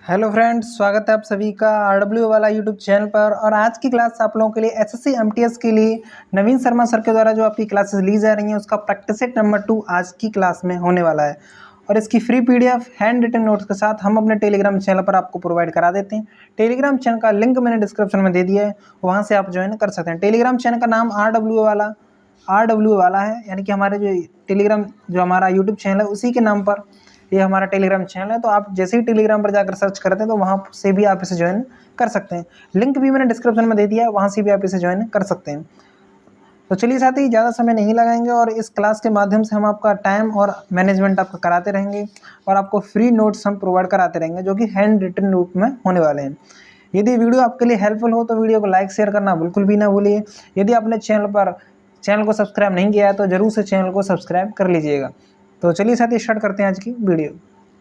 Hello friends, स्वागत है आप सभी का आरडब्ल्यू वाला यूट्यूब चैनल पर। और आज की क्लास आप लोगों के लिए एसएससी एमटीएस के लिए नवीन शर्मा सर के द्वारा जो आपकी क्लासेस ली जा रही हैं उसका प्रैक्टिस सेट नंबर 2 आज की क्लास में होने वाला है। और इसकी free PDF handwritten notes के साथ हम अपने टेलीग्राम चैनल पर आपको प्रोवाइड करा देते हैं। टेलीग्राम चैनल का लिंक मैंने डिस्क्रिप्शन में दे दिया है, वहाँ से आप ज्वाइन कर सकते हैं। टेलीग्राम चैनल का नाम आरडब्ल्यू वाला है, यानी कि हमारे जो टेलीग्राम जो हमारा यूट्यूब चैनल है उसी के नाम पर ये हमारा टेलीग्राम चैनल है। तो आप जैसे ही टेलीग्राम पर जाकर सर्च करते हैं तो वहाँ से भी आप इसे ज्वाइन कर सकते हैं। लिंक भी मैंने डिस्क्रिप्शन में दे दिया है, वहाँ से भी आप इसे ज्वाइन कर सकते हैं। तो चलिए साथी, ज़्यादा समय नहीं लगाएंगे और इस क्लास के माध्यम से हम आपका टाइम और मैनेजमेंट आपका कराते रहेंगे और आपको फ्री नोट्स हम प्रोवाइड कराते रहेंगे जो कि हैंड रिटन रूप में होने वाले हैं। यदि वीडियो आपके लिए हेल्पफुल हो तो वीडियो को लाइक शेयर करना बिल्कुल भी ना भूलिए। यदि आपने चैनल को सब्सक्राइब नहीं किया है तो ज़रूर से चैनल को सब्सक्राइब कर लीजिएगा। तो चलिए साथी, स्टार्ट करते हैं आज की वीडियो।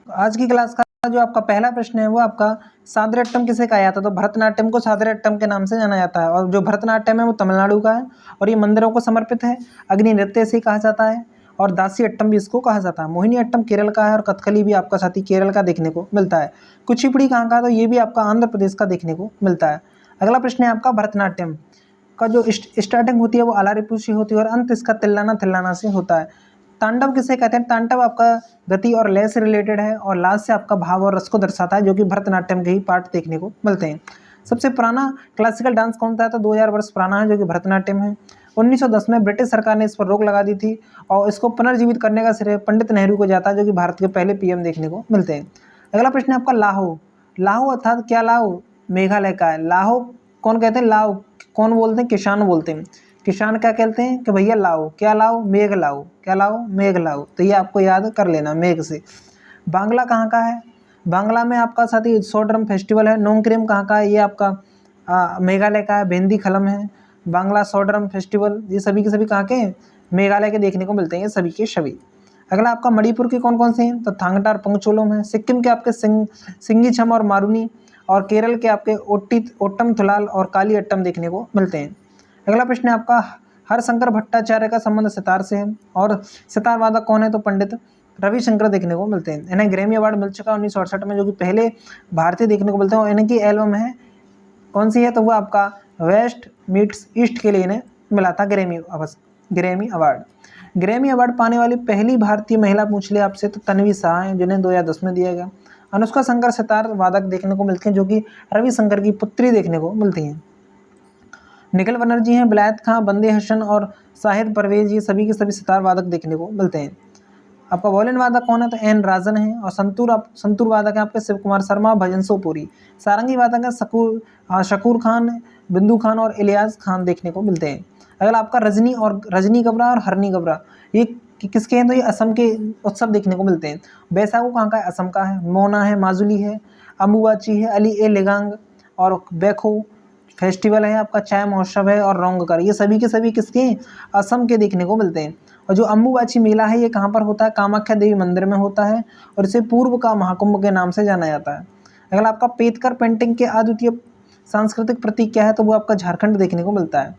आज की क्लास का जो आपका पहला प्रश्न है वो आपका सादरअट्टम किसे कहा जाता है। तो भरतनाट्यम को सादरअट्टम के नाम से जाना जाता है और जो भरतनाट्यम है वो तमिलनाडु का है और ये मंदिरों को समर्पित है। अग्नि नृत्य से कहा जाता है और दासी अट्टम भी इसको कहा जाता है। मोहिनी अट्टम केरल का है और कथकली भी आपका साथी केरल का देखने को मिलता है। कुचिपुड़ी कहाँ का है, तो ये भी आपका आंध्र प्रदेश का देखने को मिलता है। अगला प्रश्न है आपका भरतनाट्यम का जो स्टार्टिंग होती है वो आलारिपु से होती है और अंत इसका तिल्लाना से होता है। तांडव किसे कहते हैं। तांडव आपका गति और लय से रिलेटेड है और लास्ट से आपका भाव और रस को दर्शाता है, जो कि भरतनाट्यम के ही पार्ट देखने को मिलते हैं। सबसे पुराना क्लासिकल डांस कौन सा है, तो 2000 वर्ष पुराना है, जो कि भरतनाट्यम है। 1910 में ब्रिटिश सरकार ने इस पर रोक लगा दी थी और इसको पुनर्जीवित करने का श्रेय पंडित नेहरू को जाता है, जो कि भारत के पहले पीएम देखने को मिलते हैं। अगला प्रश्न है आपका लाहो। लाहो अर्थात क्या लाहो, मेघालय का है। लाहो कौन कहते हैं, लाओ कौन बोलते हैं, किसान बोलते हैं। किसान क्या कहते हैं कि भैया लाओ, क्या लाओ, मेघ लाओ, क्या लाओ, मेघ लाओ। तो ये आपको याद कर लेना, मेघ से। बांग्ला कहाँ का है। बांग्ला में आपका साथी सोड्रम फेस्टिवल है। नोंगक्रेम कहाँ का है, ये आपका मेघालय का है। बेंदी खलम है, बांग्ला सोड्रम फेस्टिवल, ये सभी के सभी कहाँ के हैं, मेघालय के देखने को मिलते हैं ये सभी के सभी। अगला आपका मणिपुर के कौन कौन से हैं, तो थांगटार पंगचोलोम है। सिक्किम के आपके सिंगीछम और मारुनी और केरल के आपके ओट्टम थुलाल और काली अट्टम देखने को मिलते हैं। अगला प्रश्न है आपका हरशंकर भट्टाचार्य का संबंध सितार से है और सितार वादक कौन है, तो पंडित रविशंकर देखने को मिलते हैं। इन्हें ग्रैमी अवार्ड मिल चुका है 1968 में, जो कि पहले भारतीय देखने को मिलते हैं। और इनकी एल्बम है कौन सी है, तो वो आपका वेस्ट मीट्स ईस्ट के लिए इन्हें मिला था ग्रैमी अवार्ड। ग्रैमी अवार्ड पाने वाली पहली भारतीय महिला पूछ ले आपसे, तो तन्वी शाह हैं, जिन्हें 2010 में दिया गया। अनुष्का शंकर सितार वादक देखने को मिलते हैं, जो कि रविशंकर की पुत्री देखने को मिलती हैं। निखिल बनर्जी हैं, बिलायत खां, बंदे हसन और शाहिद परवेज, ये सभी के सभी सितार वादक देखने को मिलते हैं। आपका वॉयलिन वादक कौन है, तो एन राजन है। और संतूर वादक है आपके शिव कुमार शर्मा, भजन सोपुरी। सारंगी वादक है शकूर खान, बिंदु खान और इलियास खान देखने को मिलते हैं। अगला आपका रजनी गबरा और हरनी गबरा, ये किसके हैं, तो ये असम के उत्सव देखने को मिलते हैं। बैसागु कहाँ का है, असम का है। मोना है, माजुली है। अम्बुबाची है, अली ए लेगांग और बेखो फेस्टिवल है आपका, चाय महोत्सव है और रोंगकर, ये सभी के सभी किसके हैं, असम के देखने को मिलते हैं। और जो अम्बुबाची मेला है ये कहाँ पर होता है, कामाख्या देवी मंदिर में होता है और इसे पूर्व का महाकुंभ के नाम से जाना जाता है। अगला आपका पेतकर पेंटिंग के अद्वितीय सांस्कृतिक प्रतीक क्या है, तो वो आपका झारखंड देखने को मिलता है,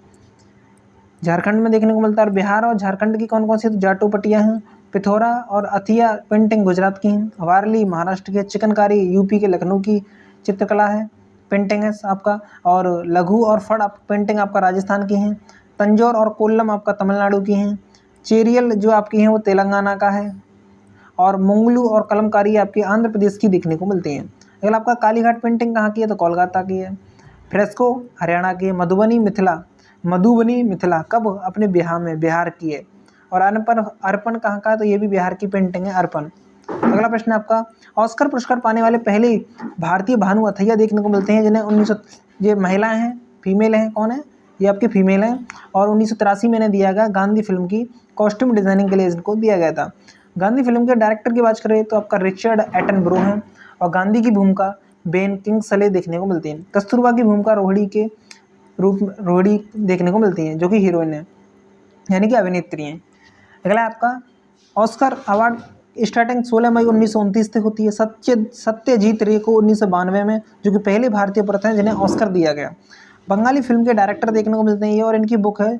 झारखंड में देखने को मिलता है। और बिहार और झारखंड की कौन कौन सी, तो जाटो पटिया हैं। पिथौरा और अथिया पेंटिंग गुजरात की हैं। वारली महाराष्ट्र के। चिकनकारी यूपी के लखनऊ की चित्रकला है, पेंटिंग है आपका। और लघु और फड़ पेंटिंग आपका राजस्थान की हैं। तंजौर और कोल्लम आपका तमिलनाडु की हैं। चेरियल जो आपकी हैं वो तेलंगाना का है। और मंगलू और कलमकारी आपकी आंध्र प्रदेश की देखने को मिलती हैं। अगर आपका कालीघाट पेंटिंग कहाँ की है, तो कोलकाता की है। फ्रेस्को हरियाणा की है। मधुबनी मिथिला कब, अपने बिहार की है। और अर्पण कहाँ का है, तो ये भी बिहार की पेंटिंग है, अर्पण। अगला प्रश्न है आपका ऑस्कर पुरस्कार पाने वाले पहले भारतीय भानु अथैया देखने को मिलते हैं, जिन्हें 1900, ये महिलाएं हैं, फीमेल हैं, कौन है, ये आपकी फीमेल हैं। और 1983 में इन्हें दिया गया गांधी फिल्म की कॉस्ट्यूम डिजाइनिंग के लिए इनको दिया गया था। गांधी फिल्म के डायरेक्टर की बात करें तो आपका रिचर्ड एटनबरो हैं। और गांधी की भूमिका बेन किंग्सले देखने को मिलती है। कस्तूरबा की भूमिका रोहिणी देखने को मिलती हैं, जो कि हीरोइन है, यानी कि अभिनेत्री हैं। अगला आपका ऑस्कर अवार्ड स्टार्टिंग 16 मई 1929 से होती है। सत्यजीत रे को 1992 में, जो कि पहले भारतीय पुरुष हैं जिन्हें ऑस्कर दिया गया। बंगाली फिल्म के डायरेक्टर देखने को मिलते हैं ये, और इनकी बुक है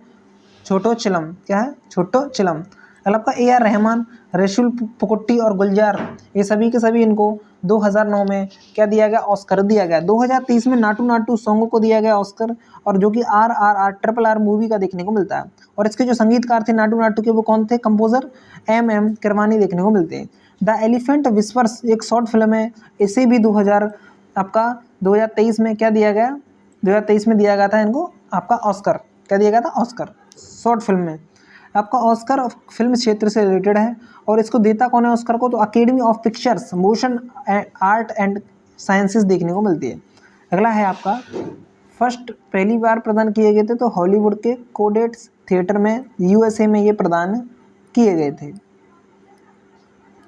छोटो चिलम। क्या है, छोटो चिलम। अगला आपका ए आर रहमान, रेशुल पुकुट्टी और गुलजार, ये सभी के सभी इनको 2009 में क्या दिया गया, ऑस्कर दिया गया। 2023 में नाटू नाटू सॉन्ग को दिया गया ऑस्कर, और जो कि RRR मूवी का देखने को मिलता है। और इसके जो संगीतकार थे नाटू नाटू के, वो कौन थे, कंपोजर MM किरवानी देखने को मिलते हैं। द एलिफेंट विस्पर्स एक शॉर्ट फिल्म है, इसे भी 2023 में क्या दिया गया, 2023 में दिया गया था इनको आपका ऑस्कर, क्या दिया गया था, ऑस्कर शॉर्ट फिल्म में। आपका ऑस्कर फिल्म क्षेत्र से रिलेटेड है, और इसको देता कौन है ऑस्कर को, तो academy of pictures motion art and sciences देखने को मिलती है। अगला है आपका फर्स्ट, पहली बार प्रदान किए गए थे तो हॉलीवुड के कोडेट्स थिएटर में USA में ये प्रदान किए गए थे।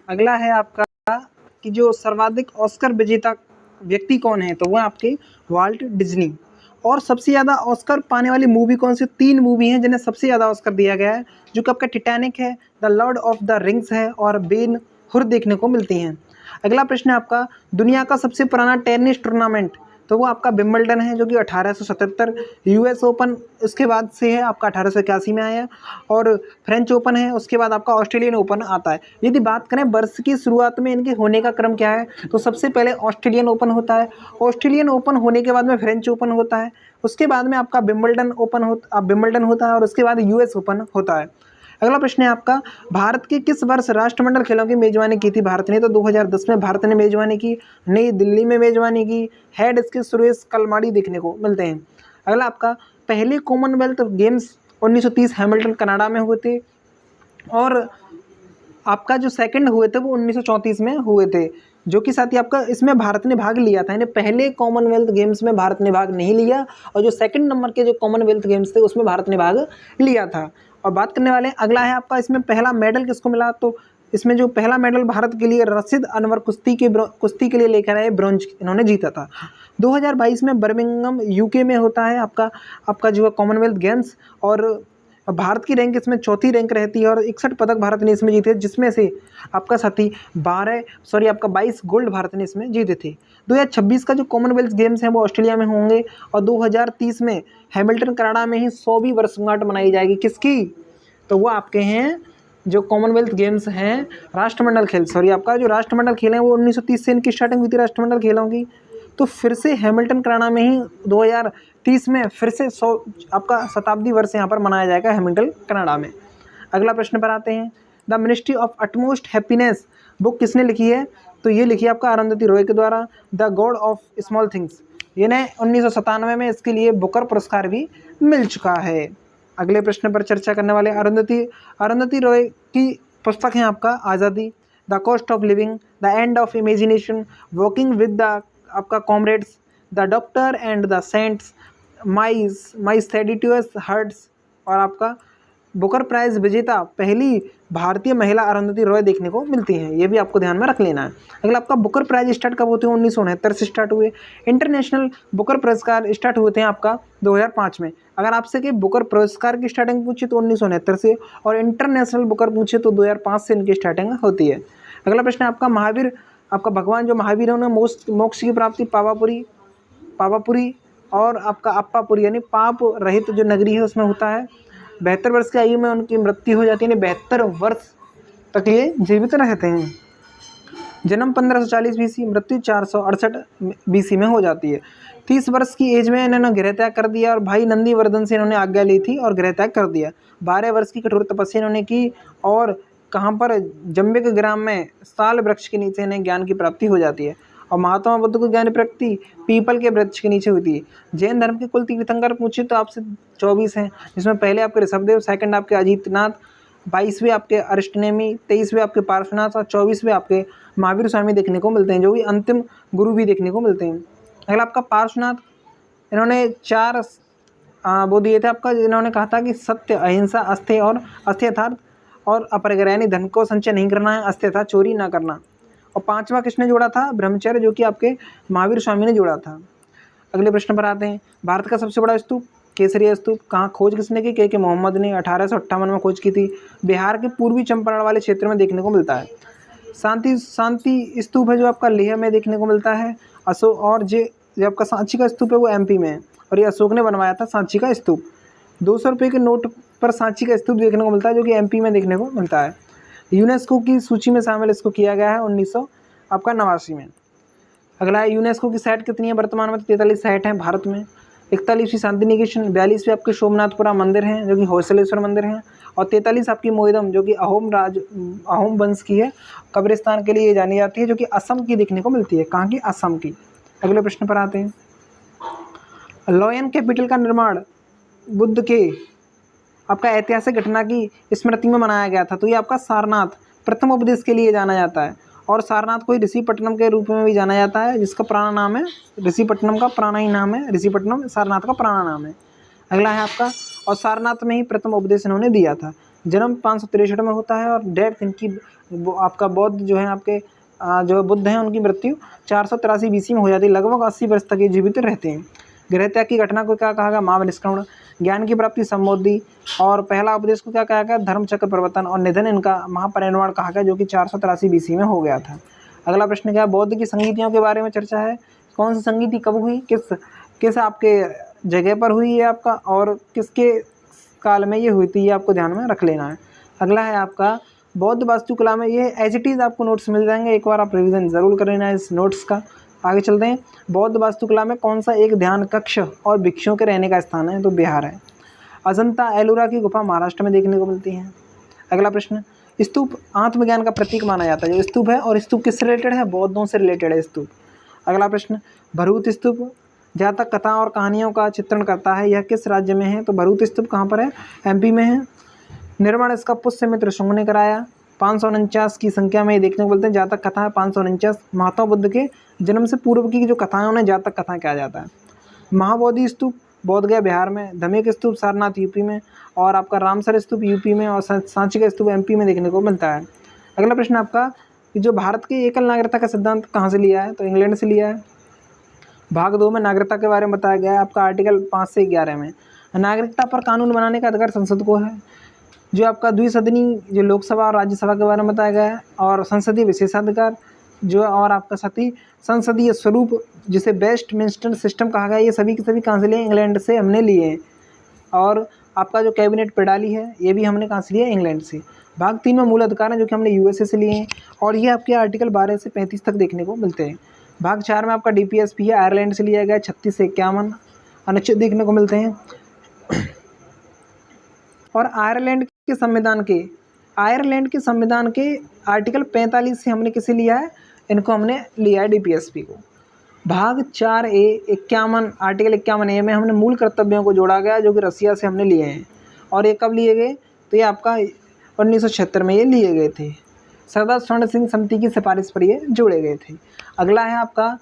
अगला है आपका कि जो सर्वाधिक ऑस्कर विजेता व्यक्ति कौन है, तो वह आपके वाल्ट डिज्नी। और सबसे ज़्यादा ऑस्कर पाने वाली मूवी कौन सी, 3 मूवी हैं जिन्हें सबसे ज़्यादा ऑस्कर दिया गया है, जो कि आपका टिटैनिक है, the Lord of the rings है और बेन हुर देखने को मिलती हैं। अगला प्रश्न है आपका दुनिया का सबसे पुराना टेनिस टूर्नामेंट, तो वो आपका विंबलडन है, जो कि 1877, US ओपन उसके बाद से है, आपका 1881 में आया, और फ्रेंच ओपन है, उसके बाद आपका ऑस्ट्रेलियन ओपन आता है। यदि बात करें वर्ष की शुरुआत में इनके होने का क्रम क्या है, तो सबसे पहले ऑस्ट्रेलियन ओपन होता है, ऑस्ट्रेलियन ओपन होने के बाद में फ्रेंच ओपन होता है, उसके बाद में आपका विंबलडन होता है, और उसके बाद US ओपन होता है। अगला प्रश्न है आपका भारत के किस वर्ष राष्ट्रमंडल खेलों की मेजबानी की थी भारत ने, तो 2010 में भारत ने मेजबानी की, नई दिल्ली में मेजबानी की, हेड इसके सुरेश कलमाड़ी देखने को मिलते हैं। अगला आपका पहले कॉमनवेल्थ गेम्स 1930 हैमिल्टन कनाडा में हुए थे, और आपका जो सेकंड हुए थे वो 1934 में हुए थे, जो कि साथ ही आपका इसमें भारत ने भाग लिया था। यानी पहले कॉमनवेल्थ गेम्स में भारत ने भाग नहीं लिया, और जो सेकंड नंबर के जो कॉमनवेल्थ गेम्स थे उसमें भारत ने भाग लिया था। और बात करने वाले अगला है आपका इसमें पहला मेडल किसको मिला, तो इसमें जो पहला मेडल भारत के लिए रशीद अनवर कुश्ती के लिए लेकर आए, ब्रॉन्ज इन्होंने जीता था। 2022 में बर्मिंघम UK में होता है आपका जो है कॉमनवेल्थ गेम्स, और भारत की रैंक इसमें चौथी रैंक रहती है, और 61 पदक भारत ने इसमें जीते, जिसमें से आपका साथी 22 गोल्ड भारत ने इसमें जीते थे। 2026 का जो कॉमनवेल्थ गेम्स हैं वो ऑस्ट्रेलिया में होंगे, और 2030 में हैमिल्टन कनाडा में ही 100वीं वर्षगांठ मनाई जाएगी, किसकी, तो वो आपके हैं जो कॉमनवेल्थ गेम्स हैं राष्ट्रमंडल खेल, आपका जो राष्ट्रमंडल खेल हैं वो 1930 से इनकी स्टार्टिंग हुई थी राष्ट्रमंडल खेलों की। तो फिर से हैमिल्टन कनाडा में ही 2030 में फिर से 100 आपका शताब्दी वर्ष यहाँ पर मनाया जाएगा हैमिल्टन कनाडा में। अगला प्रश्न पर आते हैं, the ministry of utmost happiness book किसने लिखी है, तो ये लिखी है आपका अरुंधति रॉय के द्वारा। The God of small things, इन्हें 1997 में इसके लिए बुकर पुरस्कार भी मिल चुका है। अगले प्रश्न पर चर्चा करने वाले अरुंधति रॉय की पुस्तक है आपका Azadi, the cost of living, the end of imagination, walking with the आपका comrades, the doctor and the saints, my seditious hearts, और आपका बुकर प्राइज़ विजेता पहली भारतीय महिला अरुंधति रॉय देखने को मिलती हैं, ये भी आपको ध्यान में रख लेना है। अगला आपका बुकर प्राइज़ स्टार्ट कब होते हैं, 1969 से स्टार्ट हुए। इंटरनेशनल बुकर पुरस्कार स्टार्ट हुए थे आपका 2005 में। अगर आपसे कि बुकर पुरस्कार की स्टार्टिंग पूछे तो 1969 से, और इंटरनेशनल बुकर पूछे तो 2005 से इनकी स्टार्टिंग होती है। अगला प्रश्न है आपका महावीर, आपका भगवान जो महावीर है उन्हें मोक्ष की प्राप्ति पावापुरी और आपका अप्पापुरी यानी पाप रहित जो नगरी है उसमें होता है। 72 वर्ष की आयु में उनकी मृत्यु हो जाती है, यानी 72 वर्ष तक ये जीवित रहते हैं। जन्म 1540 BC, मृत्यु 468 BC में हो जाती है। 30 वर्ष की एज में इन्होंने गृह त्याग कर दिया, और भाई नंदीवर्धन से इन्होंने आज्ञा ली थी और गृह त्याग कर दिया। 12 वर्ष की कठोर तपस्या इन्होंने की, और कहाँ पर, जम्बिक ग्राम में साल वृक्ष के नीचे इन्हें ज्ञान की प्राप्ति हो जाती है। और महात्मा बुद्ध को ज्ञान प्राप्ति पीपल के वृक्ष के नीचे होती है। जैन धर्म के कुल तीर्थंकर पूछे तो आपसे 24 हैं, जिसमें पहले आपके ऋषभदेव, सेकंड आपके अजीतनाथ, 22वें आपके अरिष्टनेमी, 23वें आपके पार्श्वनाथ, और 24वें आपके महावीर स्वामी देखने को मिलते हैं, जो भी अंतिम गुरु भी देखने को मिलते हैं। अगला आपका पार्श्वनाथ, इन्होंने 4 वो दिए थे आपका, इन्होंने कहा था कि सत्य, अहिंसा, अस्तेय और अस्त्यथार्थ और अपरिग्रह, यानी धन को संचय नहीं करना है, अस्त्यथा चोरी ना करना। और 5वां किसने जोड़ा था, ब्रह्मचर्य, जो कि आपके महावीर स्वामी ने जोड़ा था। अगले प्रश्न पर आते हैं, भारत का सबसे बड़ा स्तूप केसरिया स्तूप कहाँ खोज किसने की, के मोहम्मद ने 1858 में खोज की थी। बिहार के पूर्वी चंपारण वाले क्षेत्र में देखने को मिलता है। शांति स्तूप है जो आपका लेह में देखने को मिलता है। अशोक, और जो आपका सांची का स्तूप है वो MP में है, और ये अशोक ने बनवाया था सांची का स्तूप। 200 रुपये के नोट पर सांची का स्तूप देखने को मिलता है, जो कि एमपी में देखने को मिलता है। यूनेस्को की सूची में शामिल इसको किया गया है 1989 में। अगला है यूनेस्को की साइट कितनी है वर्तमान में, 43 साइट हैं भारत में। 41वीं शांति निकेतन, 42वीं आपके सोमनाथपुरा मंदिर हैं जो कि होयसलेश्वर मंदिर हैं, और 43 आपकी मोइदम जो कि अहोम वंश की है, कब्रिस्तान के लिए जानी जाती है, जो कि असम की देखने को मिलती है। कहाँ की? असम की। अगले प्रश्न पर आते हैं। लॉयन कैपिटल का निर्माण बुद्ध के आपका ऐतिहासिक घटना की स्मृति में मनाया गया था, तो ये आपका सारनाथ प्रथम उपदेश के लिए जाना जाता है, और सारनाथ को ऋषिपट्टनम के रूप में भी जाना जाता है, जिसका पुराना नाम है ऋषिपट्टनम का पुराना ही नाम है ऋषिपट्टनम, सारनाथ का पुराना नाम है। अगला है आपका, और सारनाथ में ही प्रथम उपदेश इन्होंने दिया था। जन्म 563 में होता है, और डेथ इनकी आपका बौद्ध जो है आपके जो बुद्ध हैं उनकी मृत्यु 483 BC में हो जाती है। लगभग 80 वर्ष तक ये जीवित रहते हैं। गृह त्याग की घटना को क्या कहा गया? महानिष्क्रमण। ज्ञान की प्राप्ति संबोधि, और पहला उपदेश को क्या कहा गया? धर्मचक्र प्रवर्तन, और निधन इनका महापरिनिर्वाण कहा गया, जो कि 483 BC में हो गया था। अगला प्रश्न क्या है? बौद्ध की संगीतियों के बारे में चर्चा है। कौन सी संगीति कब हुई, किस आपके जगह पर हुई है आपका, और किसके काल में ये हुई थी, ये आपको ध्यान में रख लेना है। अगला है आपका, बौद्ध वास्तुकला में, ये एज इट इज़ आपको नोट्स मिल जाएंगे, एक बार आप रिवीजन जरूर कर लेना इस नोट्स का। आगे चलते हैं। बौद्ध वास्तुकला में कौन सा एक ध्यान कक्ष और भिक्षुओं के रहने का स्थान है? तो बिहार है। अजंता एलोरा की गुफा महाराष्ट्र में देखने को मिलती है। अगला प्रश्न, स्तूप आत्मज्ञान का प्रतीक माना जाता है। जो स्तूप है, और स्तूप किससे रिलेटेड है? बौद्धों से रिलेटेड है स्तूप। अगला प्रश्न, भरूच स्तूप जहाँ तक कथा और कहानियों का चित्रण करता है, यह किस राज्य में है? तो भरूच स्तूप कहाँ पर है? एमपी में है। निर्माण इसका पुष्यमित्र शुंग ने कराया। 549 की संख्या में ये देखने को मिलते हैं। जातक कथा है 549। महात्मा बुद्ध के जन्म से पूर्व की जो कथाएं उन्हें जातक कथा कहा जाता है। महाबोधि स्तूप बोध गया बिहार में, धमेक स्तूप सारनाथ यूपी में, और आपका रामसर स्तूप यूपी में, और सांची का स्तूप एमपी में देखने को मिलता है। अगला प्रश्न आपका, कि जो भारत की एकल नागरिकता का सिद्धांत कहाँ से लिया है? तो इंग्लैंड से लिया है। भाग 2 में नागरिकता के बारे में बताया गया है आपका आर्टिकल 5 से 11 में। नागरिकता पर कानून बनाने का अधिकार संसद को है। जो आपका द्विसदनी जो लोकसभा और राज्यसभा के बारे में बताया गया है, और संसदीय विशेषाधिकार जो, और आपका साथ ही संसदीय स्वरूप जिसे वेस्टमिंस्टर सिस्टम कहा गया, ये सभी के सभी कहाँ से लिए? इंग्लैंड से हमने लिए हैं। और आपका जो कैबिनेट प्रणाली है, ये भी हमने कहाँ से लिया? इंग्लैंड से। भाग 3 में मूल अधिकार हैं, जो कि हमने यूएसए से लिए हैं, और ये आपके आर्टिकल 12 से 35 तक देखने को मिलते हैं। भाग 4 में आपका डीपीएसपी है, आयरलैंड से लिया गया, 36 से 51 अनुच्छेद देखने को मिलते हैं। और आयरलैंड के संविधान के आर्टिकल 45 से हमने किसे लिया है? इनको हमने लिया है डीपीएसपी को। भाग 4A 51 आर्टिकल 51A में हमने मूल कर्तव्यों को जोड़ा गया, जो कि रसिया से हमने लिए हैं। और ये कब लिए गए? तो ये आपका 1976 में ये लिए गए थे। सरदार स्वर्ण सिंह समिति की सिफारिश पर ये जोड़े गए थे। अगला है आपका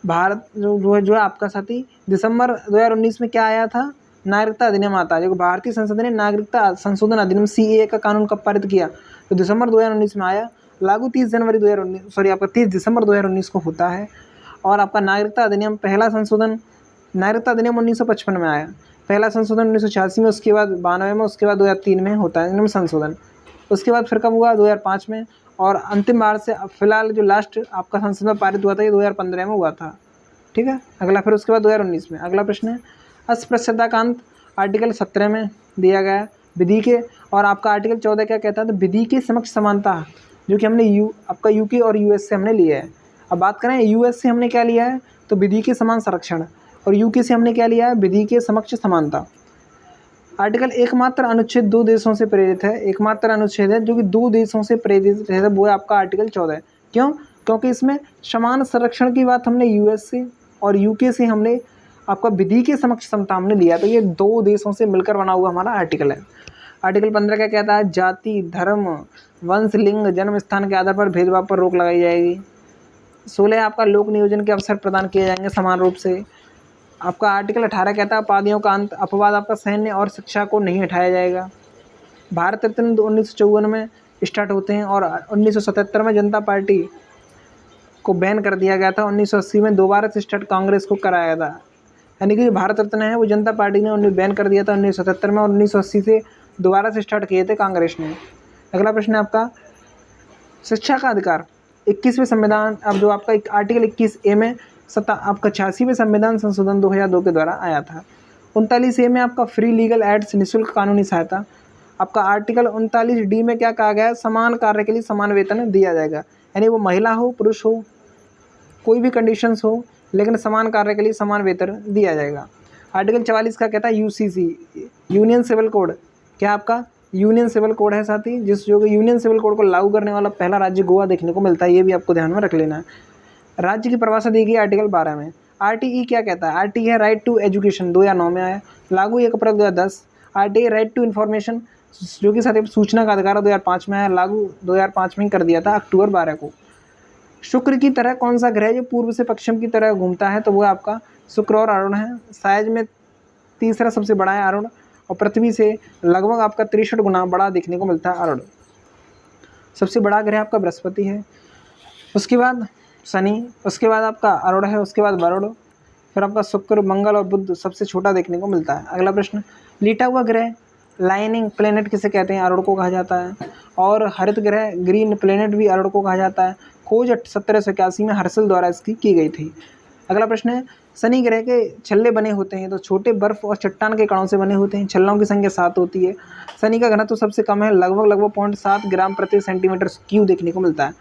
भारत जो है आपका साथी, दिसंबर 2019 में क्या आया था? नागरिकता अधिनियम आता है। जो भारतीय संसद ने नागरिकता संशोधन अधिनियम CAA का कानून कब पारित किया? तो दिसंबर 2019 में आया। लागू 30 दिसंबर 2019 को होता है। और आपका नागरिकता अधिनियम पहला संशोधन, नागरिकता अधिनियम 1955 में आया। पहला संशोधन 1986 में, उसके बाद 92 में, उसके बाद 2003 में होता है इनमें संशोधन। उसके बाद फिर कब हुआ? 2005 में। और अंतिम बार से फिलहाल जो लास्ट आपका संसद में पारित हुआ था, ये 2015 में हुआ था। ठीक है। अगला फिर उसके बाद 2019 में। अगला प्रश्न है, अस्पृश्यताकांत आर्टिकल 17 में दिया गया है विधि के, और आपका आर्टिकल 14 क्या कहता है? तो विधि के समक्ष समानता, जो कि हमने आपका यूके और यूएस से हमने लिया है। अब बात करें यूएस से हमने क्या लिया है? तो विधि के समान संरक्षण, और यूके से हमने क्या लिया है? विधि के समक्ष समानता। आर्टिकल एकमात्र अनुच्छेद 2 देशों से प्रेरित है, एकमात्र अनुच्छेद है जो कि 2 देशों से प्रेरित है, वो है आपका आर्टिकल 14। क्यों? क्योंकि इसमें समान संरक्षण की बात हमने यूएस से और यूके से हमने आपका विधि के समक्ष समता हमने लिया, तो ये 2 देशों से मिलकर बना हुआ हमारा आर्टिकल है। आर्टिकल 15 क्या कहता है? जाति, धर्म, वंश, लिंग, जन्म स्थान के आधार पर भेदभाव पर रोक लगाई जाएगी। 16 आपका लोक नियोजन के अवसर प्रदान किए जाएंगे समान रूप से। आपका आर्टिकल 18 कहता है अपवादियों का अंत, अपवाद आपका सैन्य और शिक्षा को नहीं हटाया जाएगा। भारत रत्न 1954 में स्टार्ट होते हैं, और 1977 में जनता पार्टी को बैन कर दिया गया था। 1980 में दोबारा से स्टार्ट कांग्रेस को कराया था, यानी कि जो भारत रत्न है वो जनता पार्टी ने उन्हें बैन कर दिया था 1977 में, और 1980 से दोबारा से स्टार्ट किए थे कांग्रेस ने। अगला प्रश्न है आपका शिक्षा का अधिकार। 21वें संविधान, अब जो आपका आर्टिकल 21A में आपका 86वें संविधान संशोधन 2002 के द्वारा आया था। 39A में आपका फ्री लीगल एड्स, निःशुल्क कानूनी सहायता। आपका आर्टिकल 39D में क्या कहा गया है, समान कार्य के लिए समान वेतन दिया जाएगा, यानी वो महिला हो पुरुष हो कोई भी कंडीशंस हो, लेकिन समान कार्य के लिए समान वेतन दिया जाएगा। आर्टिकल 44 का कहता है यूसीसी, यूनियन सिविल कोड, क्या आपका यूनियन सिविल कोड है साथी, जिस जो यूनियन सिविल कोड को लागू करने वाला पहला राज्य गोवा देखने को मिलता है, ये भी आपको ध्यान में रख लेना है। राज्य की परिभाषा दी गई आर्टिकल 12 में। आरटीई क्या कहता है, आरटीई है राइट टू एजुकेशन, 2009 में आया, लागू 1 अप्रैल 2010। आरटीई राइट टू इन्फॉर्मेशन जो कि साथ सूचना का अधिकार 2005 में आया, लागू 2005 में ही कर दिया था अक्टूबर 12 को। शुक्र की तरह कौन सा ग्रह जो पूर्व से पश्चिम की तरह घूमता है, तो वो आपका शुक्र और अरुण है। साइज में तीसरा सबसे बड़ा है अरुण, और पृथ्वी से लगभग आपका 63 गुना बड़ा देखने को मिलता है अरुण। सबसे बड़ा ग्रह आपका बृहस्पति है, उसके बाद शनि, उसके बाद आपका अरुण है, उसके बाद वरुण, फिर आपका शुक्र, मंगल और बुध सबसे छोटा देखने को मिलता है। अगला प्रश्न, लेटा हुआ ग्रह लाइनिंग प्लेनेट किसे कहते हैं, अरुण को कहा जाता है। और हरित ग्रह ग्रीन प्लेनेट भी अरुण को कहा जाता है। खोज 1781 में हर्शल द्वारा इसकी की गई थी। अगला प्रश्न है, शनि ग्रह के छल्ले बने होते हैं तो छोटे बर्फ और चट्टान के कणों से बने होते हैं। छल्लों की संख्या 7 होती है। शनि का घनत्व सबसे कम है, लगभग 0.7 ग्राम प्रति सेंटीमीटर क्यूब देखने को मिलता है।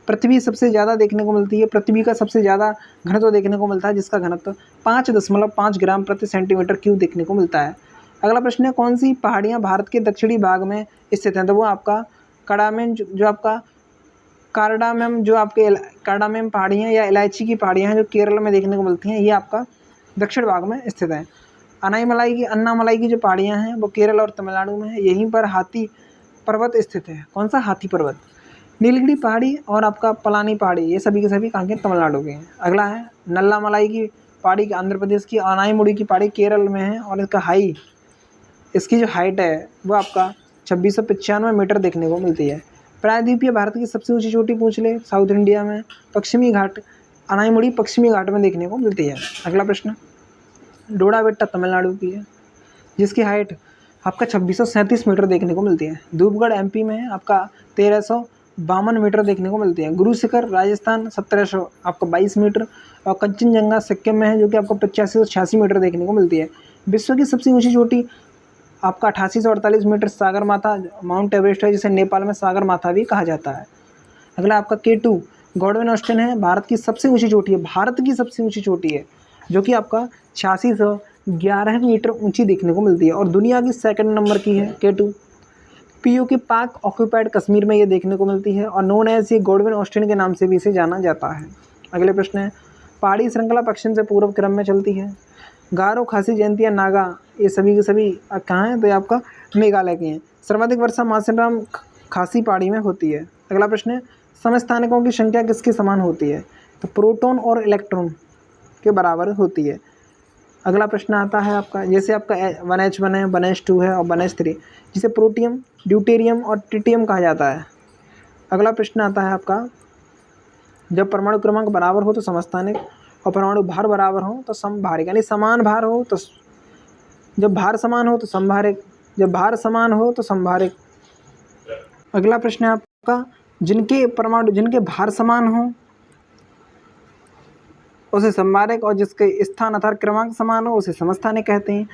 पृथ्वी सबसे ज़्यादा देखने को मिलती है, पृथ्वी का सबसे ज़्यादा घनत्व देखने को मिलता है, जिसका घनत्व 5.5 ग्राम प्रति सेंटीमीटर क्यूब देखने को मिलता है। अगला प्रश्न है, कौन सी पहाड़ियाँ भारत के दक्षिणी भाग में स्थित हैं, तो वो आपका कडामेन जो आपका कार्डामेम जो आपके कार्डामेम पहाड़ियाँ या इलायची की पहाड़ियाँ हैं जो केरल में देखने को मिलती हैं, ये आपका दक्षिण भाग में स्थित है। अन्नामलाई की जो पहाड़ियाँ हैं वो केरल और तमिलनाडु में है। यहीं पर हाथी पर्वत स्थित है। कौन सा हाथी पर्वत, नीलगिरी पहाड़ी और आपका पलानी पहाड़ी, ये सभी के सभी कहाँ के, तमिलनाडु के हैं। अगला है नल्लामलाई की पहाड़ी आंध्र प्रदेश की, अनाईमुड़ी की पहाड़ी केरल में है, और इसकी जो हाइट है वो आपका 2695 मीटर देखने को मिलती है। प्रायद्वीपीय भारत की सबसे ऊंची चोटी पूछ ले, साउथ इंडिया में पश्चिमी घाट, अनाईमुड़ी पश्चिमी घाट में देखने को मिलती है। अगला प्रश्न, डोडा बेट्टा तमिलनाडु की है, जिसकी हाइट आपका 2637 मीटर देखने को मिलती है। धूपगढ़ एमपी में है, आपका 1352 मीटर देखने को मिलती है। गुरु शिखर राजस्थान 1700 आपका 22 मीटर, और कंचनजंगा सिक्किम में है जो कि आपको 8586 मीटर देखने को मिलती है। विश्व की सबसे ऊंची चोटी आपका 8848 मीटर सागर माथा माउंट एवरेस्ट है, जिसे नेपाल में सागर माथा भी कहा जाता है। अगला आपका K2 गॉडविन ऑस्टिन है, भारत की सबसे ऊंची चोटी है, भारत की सबसे ऊंची चोटी है, जो कि आपका 8611 मीटर ऊंची देखने को मिलती है, और दुनिया की सेकंड नंबर की है K2। POK पाक ऑक्यूपाइड कश्मीर में ये देखने को मिलती है, और नोन एज ये गॉडविन ऑस्टिन के नाम से भी इसे जाना जाता है। अगले प्रश्न है, पहाड़ी श्रृंखला पश्चिम से पूर्व क्रम में चलती है। गारो, खासी, जयंतिया, नागा, ये सभी के सभी कहाँ हैं, तो ये आपका मेघालय के हैं। सर्वाधिक वर्षा मासिनराम खासी पहाड़ी में होती है। अगला प्रश्न है, समस्थानिकों की संख्या किसके समान होती है, तो प्रोटॉन और इलेक्ट्रॉन के बराबर होती है। अगला प्रश्न आता है आपका, जैसे आपका 1H1 है, 1H2 है और 1H3, जिसे प्रोटियम, ड्यूटेरियम और ट्रिटियम कहा जाता है। अगला प्रश्न आता है आपका, जब परमाणु क्रमांक बराबर हो तो समस्थानिक, और परमाणु भार बराबर हो तो समभारिक, यानी समान भार हो तो, जब भार समान हो तो समभारिक, जब भार समान हो तो समभारिक। अगला प्रश्न है आपका, जिनके भार समान हो उसे समभारिक, और जिसके स्थान अर्थात क्रमांक समान हो उसे समस्थानिक कहते हैं।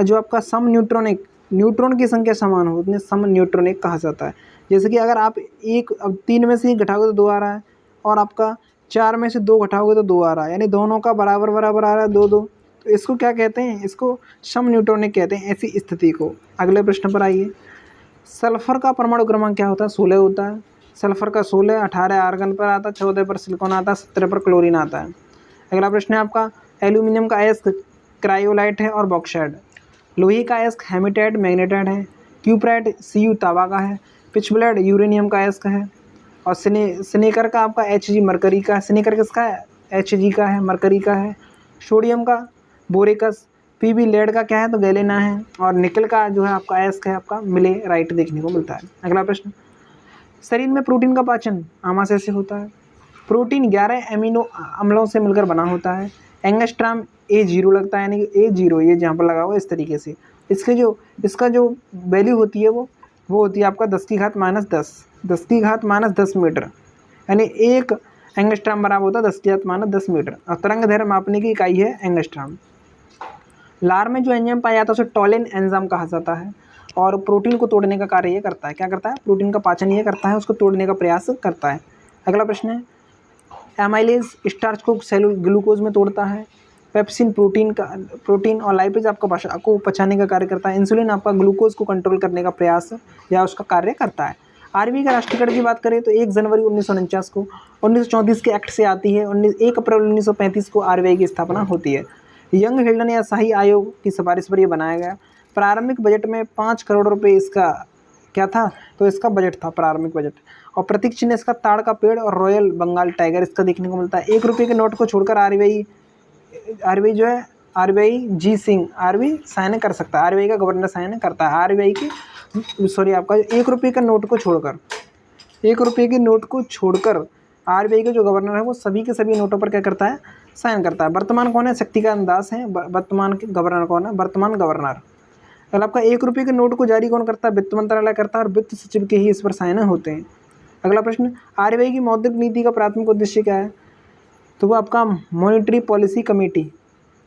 जो आपका सम न्यूट्रॉनिक, न्यूट्रॉन की संख्या समान हो उन्हें सम न्यूट्रॉनिक कहा जाता है। जैसे कि अगर आप अब 3 में से 1 घटाओगे तो 2 आ रहा है, और आपका 4 में से 2 घटाओगे तो 2 आ रहा है, यानी दोनों का बराबर बराबर आ रहा है 2-2, तो इसको क्या कहते हैं, इसको सम न्यूट्रॉनिक कहते हैं ऐसी स्थिति को। अगले प्रश्न पर आइए, सल्फर का परमाणु क्रमांक क्या होता है, 16 होता है। सल्फर का 16, 18 आर्गन पर आता है, 14 पर सिलिकॉन आता है, 17 पर क्लोरीन आता है। अगला प्रश्न है आपका, एल्यूमिनियम का अयस्क क्रायोलाइट है और बॉक्साइट। लोहे का अयस्क हेमेटाइट मैग्नेटाइट है। क्यूप्राइट Cu तांबा का है। पिचब्लेड यूरेनियम का अयस्क है। और स्नेकर का आपका Hg मरकरी का है। स्नेकर किसका है, Hg का है, मरकरी का है। सोडियम का बोरेकस। पीबी लेड का क्या है, तो गैलेना है। और निकल का जो है आपका अयस्क है आपका मिलेराइट देखने को मिलता है। अगला प्रश्न, शरीर में प्रोटीन का पाचन आमाशय से होता है। प्रोटीन 11 एमिनो अम्लों से मिलकर बना होता है। एंगस्ट्राम A0 लगता है, यानी कि A0 ये जहाँ पर लगा हुआ इस तरीके से। इसका जो वैल्यू होती है वो होती है आपका 10⁻10 मीटर, यानी 1 एंगस्ट्राम बराबर होता है 10⁻10 मीटर। और तरंग दैर्घ्य मापने की इकाई है एंगस्ट्राम। लार में जो एंजाइम पाया जाता है उसे टॉलिन एंजाइम कहा जाता है और प्रोटीन को तोड़ने का कार्य ये करता है। क्या करता है? प्रोटीन का पाचन ये करता है, उसको तोड़ने का प्रयास करता है। अगला प्रश्न है, एमाइलेज स्टार्च को सेलुल ग्लूकोज में तोड़ता है। पेप्सिन प्रोटीन और लाइपेज आपका भाषा को पचाने का कार्य करता है। इंसुलिन आपका ग्लूकोज को कंट्रोल करने का प्रयास या उसका कार्य करता है। आरबीआई का राष्ट्रीयकरण की बात करें तो 1 जनवरी 1949 को 1934 के एक्ट से आती है। 1 अप्रैल 1935 को आरबीआई की स्थापना होती है। यंग हिल्डन या शाही आयोग की सिफारिश पर यह बनाया गया। प्रारंभिक बजट में 5 करोड़ रुपए इसका क्या था? तो इसका बजट था प्रारंभिक बजट। और प्रतीक चिन्ह इसका ताड़ का पेड़ और रॉयल बंगाल टाइगर इसका देखने को मिलता है। 1 रुपये के नोट को छोड़कर आरबीआई जो है आरबीआई जी सिंह आरबीआई साइन कर सकता है। आरबीआई का गवर्नर साइन करता है। आरबीआई की सॉरी आपका 1 रुपये का नोट को छोड़कर 1 रुपये के नोट को छोड़कर आरबीआई का जो गवर्नर है वो सभी के सभी नोटों पर क्या करता है? साइन करता है। वर्तमान कौन है? शक्तिकांत दास है। वर्तमान के गवर्नर कौन है? वर्तमान गवर्नर। अगर आपका 1 रुपये के नोट को जारी कौन करता है? वित्त मंत्रालय करता है और वित्त सचिव के ही इस पर साइन होते हैं। अगला प्रश्न, आरबीआई की मौद्रिक नीति का प्राथमिक उद्देश्य क्या है? तो वो आपका मॉनेटरी पॉलिसी कमेटी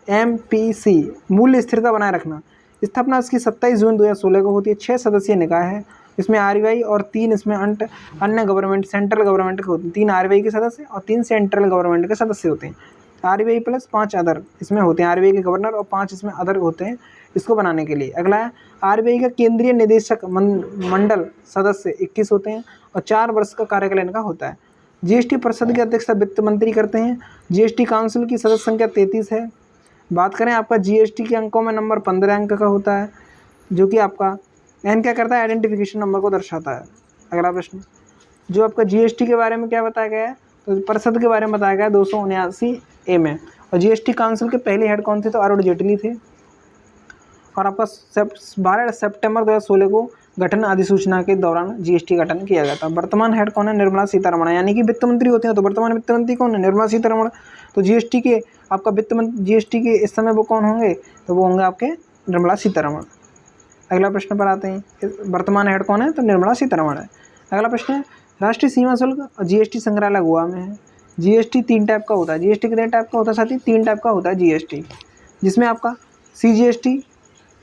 एमपीसी मूल्य स्थिरता बनाए रखना। स्थापना इसकी 27 जून 2016 को होती है। 6 सदस्यीय निकाय है, इसमें आरबीआई और 3 इसमें अन्य गवर्नमेंट सेंट्रल गवर्नमेंट के होते हैं। 3 आरबीआई के सदस्य और 3 सेंट्रल गवर्नमेंट के सदस्य होते हैं। आरबीआई प्लस 5 अदर इसमें होते हैं। आरबीआई के गवर्नर और 5 इसमें अदर होते हैं इसको बनाने के लिए। अगला है, आरबीआई का केंद्रीय निदेशक मंडल सदस्य 21 होते हैं और 4 वर्ष का कार्यकाल इनका होता है। जीएसटी परिषद की अध्यक्षता वित्त मंत्री करते हैं। जीएसटी काउंसिल की सदस्य संख्या 33 है। बात करें आपका जीएसटी के अंकों में नंबर 15 अंक का होता है, जो कि आपका एन क्या करता है? आइडेंटिफिकेशन नंबर को दर्शाता है। अगला प्रश्न, जो आपका जीएसटी के बारे में क्या बताया गया है? तो परिषद के बारे में बताया गया 279A में। और जीएसटी काउंसिल के पहले हेड कौन थे? तो अरुण जेटली थे। और आपका 12 सितंबर 2016 को गठन अधिसूचना के दौरान जीएसटी गठन किया गया था। वर्तमान हेड कौन है? निर्मला सीतारमण, यानी कि वित्त मंत्री होते हैं तो वर्तमान वित्त मंत्री कौन है? निर्मला सीतारमण। तो जीएसटी के आपका जीएसटी के इस समय वो कौन होंगे? तो वो होंगे आपके निर्मला सीतारमण। अगला प्रश्न पर आते हैं, वर्तमान हेड कौन है? तो निर्मला सीतारमण है। अगला प्रश्न है, राष्ट्रीय सीमा शुल्क और जीएसटी संग्रहालय गोवा में है। जीएसटी 3 टाइप का होता है। जीएसटी कितने टाइप का होता है साथी? 3 टाइप का होता है जीएसटी, जिसमें आपका सीजीएसटी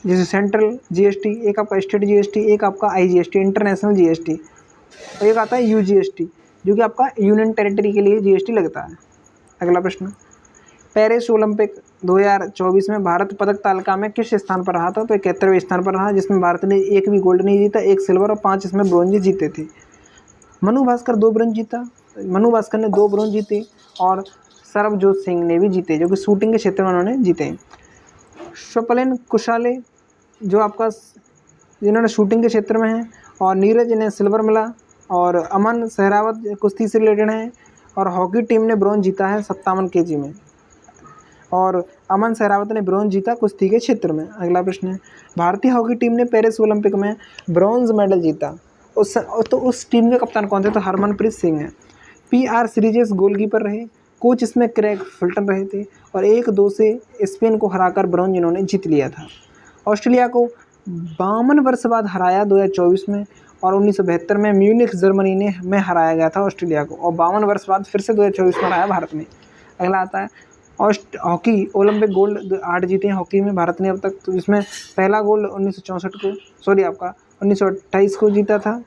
जैसे सेंट्रल जीएसटी, एक आपका स्टेट जीएसटी, एक आपका आईजीएसटी इंटरनेशनल जीएसटी, और एक आता है यूजीएसटी जो कि आपका यूनियन टेरिटरी के लिए जीएसटी लगता है। अगला प्रश्न, पेरिस ओलंपिक 2024 में भारत पदक तालिका में किस स्थान पर रहा था? तो 71वें स्थान पर रहा, जिसमें भारत ने 1 भी गोल्ड नहीं जीता, 1 सिल्वर और 5 इसमें ब्रोंज जीते थे। मनु भास्कर 2 ब्रोंज जीता, मनु भास्कर ने 2 ब्रोंज जीते और सरबजोत सिंह ने भी जीते, जो कि शूटिंग के क्षेत्र में उन्होंने जीते। स्वप्निल कुशाले जो आपका जिन्होंने शूटिंग के क्षेत्र में हैं, और नीरज ने सिल्वर मिला, और अमन सहरावत कुश्ती से रिलेटेड हैं, और हॉकी टीम ने ब्रॉन्ज जीता है 57 kg में, और अमन सहरावत ने ब्रॉन्ज जीता कुश्ती के क्षेत्र में। अगला प्रश्न है, भारतीय हॉकी टीम ने पेरिस ओलंपिक में ब्रॉन्ज मेडल जीता, उस टीम के कप्तान कौन थे? तो हरमनप्रीत सिंह है। PR सीरीजेस गोलकीपर रहे, कोच इसमें क्रेग फिल्टन रहे थे, और 1-2 से स्पेन को हराकर ब्रॉन्ज इन्होंने जीत लिया था। ऑस्ट्रेलिया को 52 वर्ष बाद हराया 2024 में, और 1972 में म्यूनिख जर्मनी में हराया गया था ऑस्ट्रेलिया को, और 52 वर्ष बाद फिर से 2024 में हराया भारत में। अगला आता है हॉकी, ओलंपिक गोल्ड 8 जीते हैं हॉकी में भारत ने अब तक, तो इसमें पहला गोल्ड 1928 को जीता था,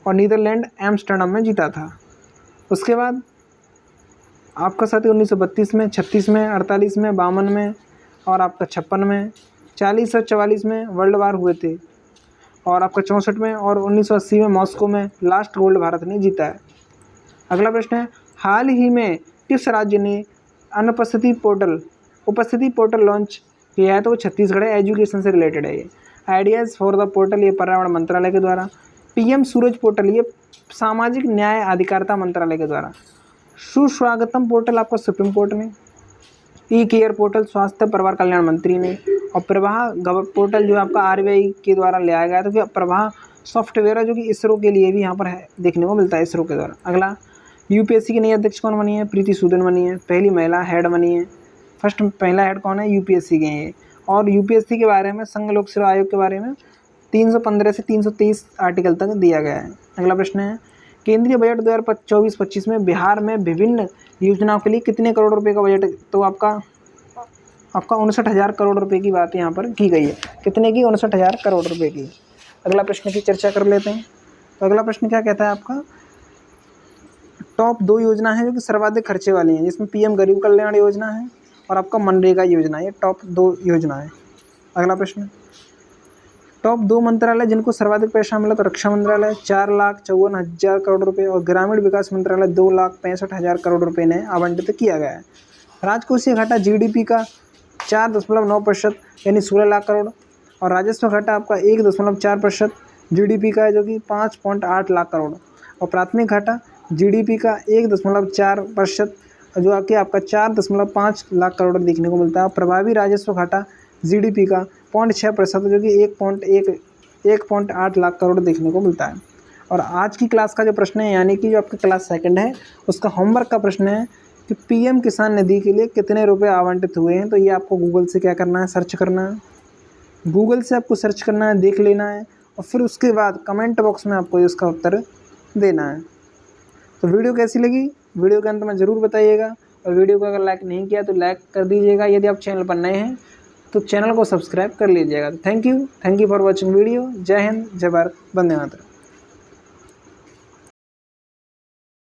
और नीदरलैंड एम्स्टर्डम में जीता था। उसके बाद आपका साथी 1932 में, 36 में, 48 में, 52 में, और आपका 56 में, 40 और 44 में वर्ल्ड वार हुए थे, और आपका 64 में और 1980 में मॉस्को में लास्ट गोल्ड भारत ने जीता है। अगला प्रश्न है, हाल ही में किस राज्य ने उपस्थिति पोर्टल लॉन्च किया है? तो वो छत्तीसगढ़ है। एजुकेशन से रिलेटेड है ये। आइडियाज़ फॉर द पोर्टल ये पर्यावरण मंत्रालय के द्वारा। PM सूरज पोर्टल ये सामाजिक न्याय अधिकारिता मंत्रालय के द्वारा। सुस्वागतम पोर्टल आपका सुप्रीम कोर्ट ने। ई-केयर पोर्टल स्वास्थ्य परिवार कल्याण मंत्री ने। और प्रवाह पोर्टल जो आपका आरबीआई के द्वारा लाया गया, तो क्या प्रवाह सॉफ्टवेयर है जो कि इसरो के लिए भी यहाँ पर है, देखने को मिलता है इसरो के द्वारा। अगला, यूपीएससी की नई अध्यक्ष कौन बनी है? प्रीति सूदन बनी है, पहली महिला हेड बनी है। फर्स्ट पहला हेड कौन है? यूपीएससी के हैं। और यूपीएससी के बारे में, संघ लोक सेवा आयोग के बारे में 315 से 323 आर्टिकल तक दिया गया है। अगला प्रश्न है, केंद्रीय बजट 2024-25 में बिहार में विभिन्न योजनाओं के लिए कितने करोड़ रुपए का बजट? तो आपका आपका 59,000 करोड़ रुपए की बात यहाँ पर की गई है। कितने की? 59,000 करोड़ रुपए की। अगला प्रश्न की चर्चा कर लेते हैं। तो अगला प्रश्न क्या कहता है आपका, टॉप 2 योजना है जो कि सर्वाधिक खर्चे वाली हैं, जिसमें पीएम गरीब कल्याण योजना है और आपका मनरेगा योजना है। ये टॉप 2 योजना है। अगला प्रश्न, टॉप 2 मंत्रालय जिनको सर्वाधिक पैसा मिला, तो रक्षा मंत्रालय 4,54,000 करोड़ रुपए और ग्रामीण विकास मंत्रालय 2,65,000 करोड़ रुपए ने आवंटित किया गया है। राजकोषीय घाटा जीडीपी का 4.9% यानी 16 लाख करोड़ और राजस्व घाटा आपका 1.4% जीडीपी का है जो कि 5.8 लाख करोड़ और प्राथमिक घाटा जीडीपी का 1.4% जो कि आपका 4.5 लाख करोड़ देखने को मिलता है। प्रभावी राजस्व घाटा जीडीपी का 0.6% जो कि 1.8 लाख करोड़ देखने को मिलता है। और आज की क्लास का जो प्रश्न है, यानी कि जो आपका क्लास सेकंड है, उसका होमवर्क का प्रश्न है कि पीएम किसान निधि के लिए कितने रुपए आवंटित हुए हैं। तो ये आपको गूगल से क्या करना है, सर्च करना है। गूगल से आपको सर्च करना है, देख लेना है और फिर उसके बाद कमेंट बॉक्स में आपको इसका उत्तर देना है। तो वीडियो कैसी लगी, वीडियो के अंत में ज़रूर बताइएगा और वीडियो को अगर लाइक नहीं किया तो लाइक कर दीजिएगा। यदि आप चैनल पर नए हैं तो चैनल को सब्सक्राइब कर लीजिएगा। Thank you for watching video. जय हिंद, जय भारत, वंदे मातरम।